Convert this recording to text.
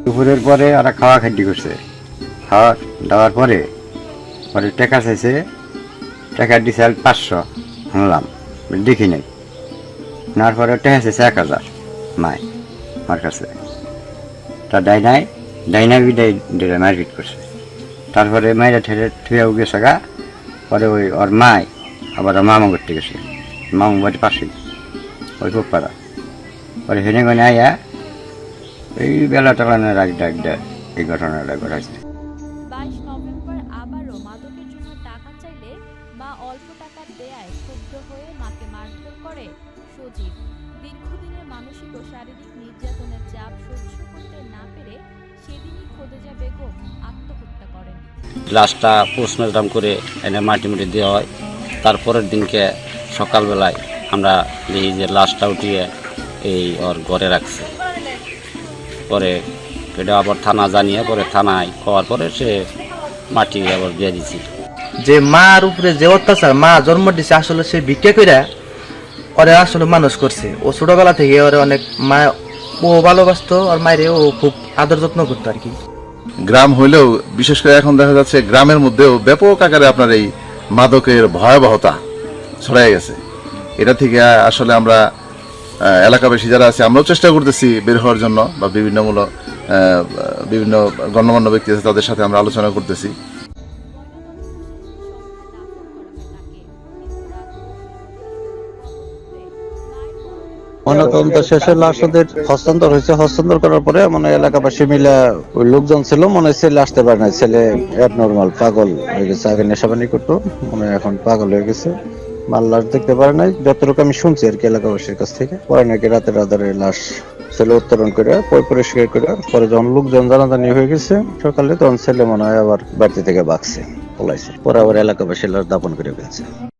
দুপুরের পরে ওরা খাওয়া খাদ্য করছে, খাওয়া দেওয়ার পরে পরে টাকা চাইছে, টাকা দিছে 500, শুনলাম দেখি নাই। নেওয়ার পরে টাকা চাইছে 1000 মায় আমার কাছে। তা ডাইনাই দিলে মারপিট করছে। তারপরে মায়েরা ঠেলে থুয়েও গেছে গা। পরে ওই ওর মায় আবার মামা করতে গেছে, মামু বাড়ির পাশেই ওই পাড়া। পরে হেনে গনে আয়া এই বেলা টালানোর আগে এই ঘটনাটা ঘটাইছে। 22 নভেম্বর আবারও মাদকের জন্য টাকা চাইলে মা অল্প টাকা দেয়ায় ক্ষুব্ধ হয়ে মাকে মারধর করে সজীব। দীর্ঘদিনের মানসিক ও শারীরিক নির্যাতনের চাপ সহ্য করতে না পেরে সেদিনই খোদেজা বেগম আত্মহত্যা করেন। লাশটা পোস্টমর্টম করে এনে মাটি দেওয়া হয়। তারপরের দিনকে সকালবেলায় আমরা দেখি যে লাশটা উঠিয়ে এই ওর ঘরে রাখছে। পরে এটা আবার থানা জানিয়ে পরে থানায় খাওয়ার পরে সে মাটি আবার দিয়ে দিছি। যে মার উপরে যে অত্যাচার, মা জন্ম দিছে আসলে সে ভিক্ষা করে ওরে আসলে মানুষ করছে। ও ছোটবেলা থেকে ওরে অনেক মা ও ভালোবাসতো, আর মায়ের ও খুব আদর যত্ন করতো আর কি। গ্রাম হইলেও বিশেষ করে এখন দেখা যাচ্ছে গ্রামের মধ্যেও ব্যাপক আকারে আপনার এই মাদকের ভয়াবহতা ছড়াই গেছে। এটা থেকে আসলে আমরা এলাকাবাসী যারা আছে আমরাও চেষ্টা করতেছি বের হওয়ার জন্য, বা বিভিন্ন গণ্যমান্য ব্যক্তি আছে তাদের সাথে আমরা আলোচনা করতেছি। ময়নাতদন্ত শেষে লাশ ওদের হস্তান্তর হয়েছে। হস্তান্তর করার পরে মানে এলাকাবাসী মিলে ওই লোকজন ছিল, মনে হয় ছেলে আসতে পারে না, ছেলে অ্যাবনর্মাল পাগল হয়ে গেছে, আগে নেশাবানি করতো, মনে হয় এখন পাগল হয়ে গেছে। মাল লাশ দেখতে পারে নাই, যতটুকু আমি শুনছি আর কি এলাকাবাসীর কাছ থেকে। পরে নাকি রাতের আধারে লাশ ছেলে উত্তোলন করে পরিষ্কার করে পরে যখন লোকজন জানাজানি হয়ে গেছে সকালে, তখন ছেলে মনে হয় আবার বাড়ি থেকে ভাগছে, পলাইছে। পরে আবার এলাকাবাসী লাশ দাপন করে ফেলছে।